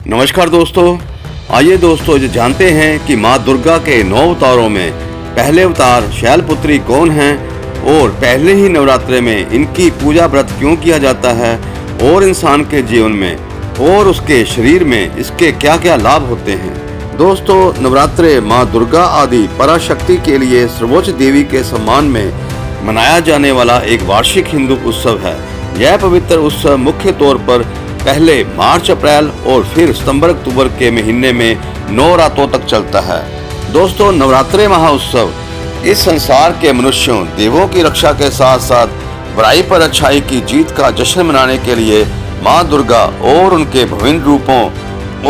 नमस्कार दोस्तों, आइए दोस्तों जो जानते हैं कि माँ दुर्गा के 9 अवतारों में पहले अवतार शैलपुत्री कौन हैं और पहले ही नवरात्रे में इनकी पूजा व्रत क्यों किया जाता है और इंसान के जीवन में और उसके शरीर में इसके क्या क्या लाभ होते हैं। दोस्तों, नवरात्रे माँ दुर्गा आदि पराशक्ति के लिए सर्वोच्च देवी के सम्मान में मनाया जाने वाला एक वार्षिक हिंदू उत्सव है। यह पवित्र उत्सव मुख्य तौर पर पहले मार्च अप्रैल और फिर सितंबर अक्टूबर के महीने में 9 रातों तक चलता है। दोस्तों, नवरात्रे महाउत्सव इस संसार के मनुष्यों देवों की रक्षा के साथ साथ बुराई पर अच्छाई की जीत का जश्न मनाने के लिए माँ दुर्गा और उनके विभिन्न रूपों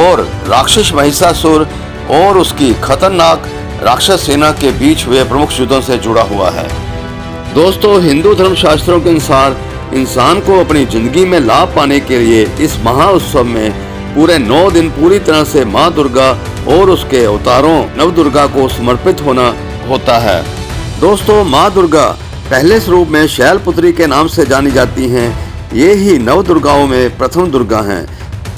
और राक्षस महिषासुर और उसकी खतरनाक राक्षस सेना के बीच हुए प्रमुख युद्धों से जुड़ा हुआ है। दोस्तों, हिंदू धर्म शास्त्रों के अनुसार इंसान को अपनी जिंदगी में लाभ पाने के लिए इस महाउत्सव में पूरे 9 दिन पूरी तरह से माँ दुर्गा और उसके अवतारों नव दुर्गा को समर्पित होना होता है। दोस्तों, माँ दुर्गा पहले स्वरूप में शैलपुत्री के नाम से जानी जाती हैं। ये ही नव दुर्गाओं में प्रथम दुर्गा हैं।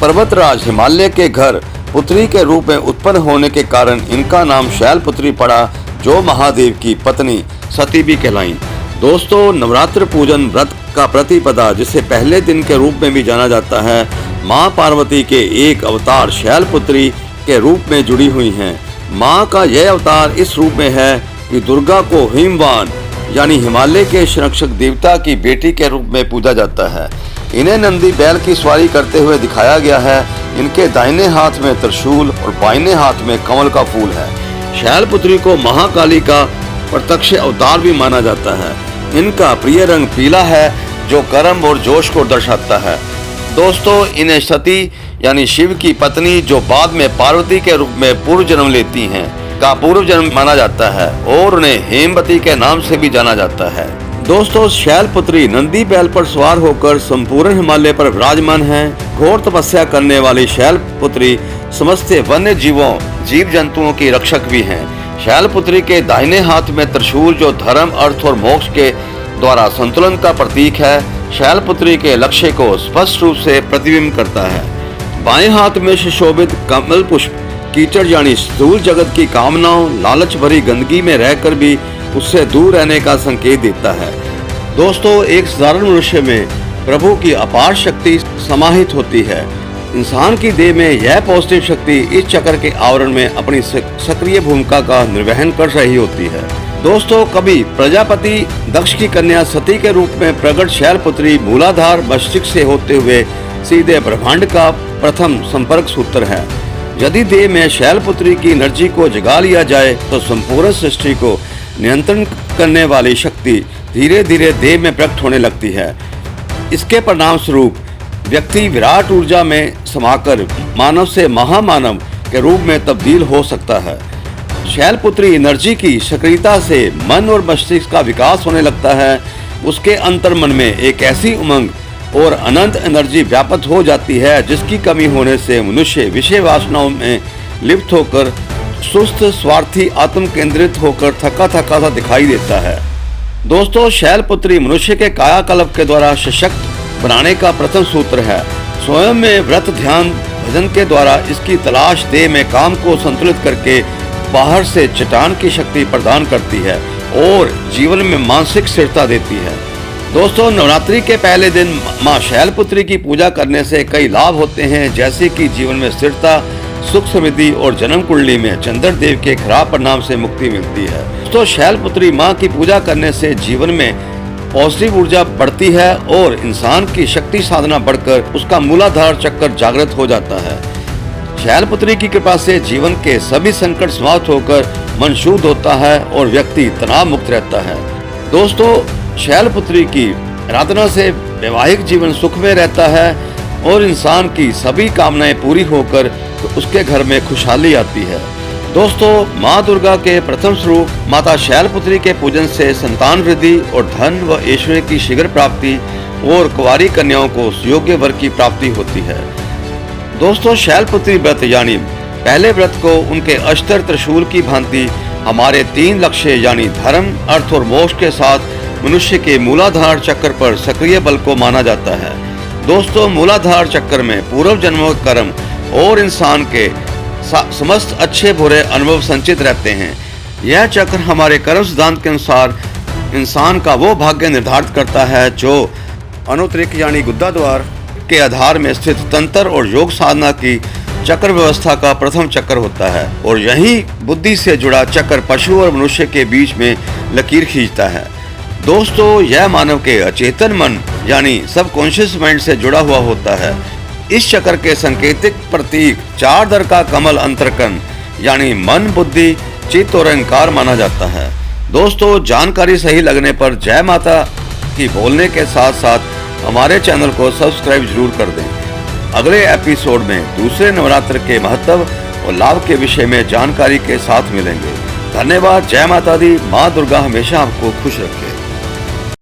पर्वतराज हिमालय के घर पुत्री के रूप में उत्पन्न होने के कारण इनका नाम शैलपुत्री पड़ा, जो महादेव की पत्नी सती भी कहलाईं। दोस्तों, नवरात्र पूजन व्रत का प्रतिपदा, जिसे पहले दिन के रूप में भी जाना जाता है, माँ पार्वती के एक अवतार शैलपुत्री के रूप में जुड़ी हुई हैं। माँ का यह अवतार इस रूप में है कि दुर्गा को हिमवान यानी हिमालय के संरक्षक देवता की बेटी के रूप में पूजा जाता है। इन्हें नंदी बैल की सवारी करते हुए दिखाया गया है। इनके दाहिने हाथ में त्रिशूल और बाइने हाथ में कमल का फूल है। शैलपुत्री को महाकाली का प्रत्यक्ष अवतार भी माना जाता है। इनका प्रिय रंग पीला है, जो कर्म और जोश को दर्शाता है। दोस्तों, इन्हें सती यानी शिव की पत्नी, जो बाद में पार्वती के रूप में पूर्व जन्म लेती हैं, का पूर्व जन्म माना जाता है और उन्हें हेमवती के नाम से भी जाना जाता है। दोस्तों, शैलपुत्री नंदी बैल पर सवार होकर संपूर्ण हिमालय पर विराजमान है। घोर तपस्या करने वाली शैलपुत्री समस्त वन्य जीवों जीव जंतुओं की रक्षक भी हैं। शैलपुत्री के दाहिने हाथ में त्रिशूल, जो धर्म, अर्थ और मोक्ष के द्वारा संतुलन का प्रतीक है, शैलपुत्री के लक्ष्य को स्पष्ट रूप से प्रतिबिंब करता है। बाएं हाथ में सुशोभित कमल पुष्प कीचड़ यानी स्थूल जगत की कामनाओं, लालच भरी गंदगी में रहकर भी उससे दूर रहने का संकेत देता है। दोस्तों, एक साधारण मनुष्य में प्रभु की अपार शक्ति समाहित होती है। इंसान की देह में यह पॉजिटिव शक्ति इस चक्र के आवरण में अपनी सक्रिय भूमिका का निर्वहन कर रही होती है। दोस्तों, कभी प्रजापति दक्ष की कन्या सती के रूप में प्रकट शैलपुत्री मूलाधार मस्तिष्क से होते हुए सीधे ब्रह्मांड का प्रथम संपर्क सूत्र है। यदि देह में शैलपुत्री की एनर्जी को जगा लिया जाए तो संपूर्ण सृष्टि को नियंत्रण करने वाली शक्ति धीरे धीरे देह में प्रकट होने लगती है। इसके परिणाम स्वरूप व्यक्ति विराट ऊर्जा में समाकर मानव से महामानव के रूप में तब्दील हो सकता है। शैलपुत्री एनर्जी की सक्रियता से मन और मस्तिष्क का विकास होने लगता है। उसके अंतर्मन में एक ऐसी उमंग और अनंत एनर्जी व्याप्त हो जाती है, जिसकी कमी होने से मनुष्य विषय वासनाओं में लिप्त होकर सुस्त, स्वार्थी, आत्म केंद्रित होकर थका थका सा दिखाई देता है। दोस्तों, शैलपुत्री मनुष्य के कायाकल्प के द्वारा सशक्त बनाने का प्रथम सूत्र है। स्वयं में व्रत, ध्यान, भजन के द्वारा इसकी तलाश देह में काम को संतुलित करके बाहर से चट्टान की शक्ति प्रदान करती है और जीवन में मानसिक स्थिरता देती है। दोस्तों, नवरात्रि के पहले दिन माँ शैलपुत्री की पूजा करने से कई लाभ होते हैं, जैसे कि जीवन में स्थिरता, सुख समृद्धि और जन्म कुंडली में चंद्रदेव के खराब परिणाम से मुक्ति मिलती है। दोस्तों, शैलपुत्री माँ की पूजा करने से जीवन में पॉजिटिव ऊर्जा बढ़ती है और इंसान की शक्ति साधना बढ़कर उसका मूलाधार चक्र जागृत हो जाता है। शैलपुत्री की कृपा से जीवन के सभी संकट समाप्त होकर मन शुद्ध होता है और व्यक्ति तनाव मुक्त रहता है। दोस्तों, शैलपुत्री की आराधना से वैवाहिक जीवन सुख में रहता है और इंसान की सभी कामनाएं पूरी होकर उसके घर में खुशहाली आती है। दोस्तों, माँ दुर्गा के प्रथम स्वरूप माता शैलपुत्री के पूजन से संतान वृद्धि और धन व ऐश्वर्य की शीघ्र प्राप्ति और कुंवारी कन्याओं को योग्य वर की प्राप्ति होती है। दोस्तों, शैलपुत्री व्रत यानी पहले व्रत को उनके अस्त्र त्रिशूल की भांति हमारे 3 लक्ष्य यानी धर्म, अर्थ और मोक्ष के साथ मनुष्य के मूलाधार चक्र पर सक्रिय बल को माना जाता है। दोस्तों, मूलाधार चक्र में पूर्व जन्मों का कर्म और इंसान के समस्त अच्छे बुरे अनुभव संचित रहते हैं। यह चक्र हमारे कर्म सिद्धांत के अनुसार इंसान का वो भाग्य निर्धारित करता है जो अनुत्रिक यानी गुद्दा द्वार के आधार में स्थित तंत्र और योग साधना की चक्र व्यवस्था का प्रथम चक्र होता है और यही बुद्धि से जुड़ा चक्र पशु और मनुष्य के बीच में लकीर खींचता है। दोस्तों, यह मानव के अचेतन मन यानी सबकॉन्शियस माइंड से जुड़ा हुआ होता है। इस चक्र के संकेतिक प्रतीक 4 दर का कमल अंतरकन यानी मन, बुद्धि, चित्त और अहंकार माना जाता है। दोस्तों, जानकारी सही लगने पर जय माता की बोलने के साथ साथ हमारे चैनल को सब्सक्राइब जरूर कर दें। अगले एपिसोड में दूसरे नवरात्र के महत्व और लाभ के विषय में जानकारी के साथ मिलेंगे। धन्यवाद। जय माता दी। माँ दुर्गा हमेशा आपको खुश रखे।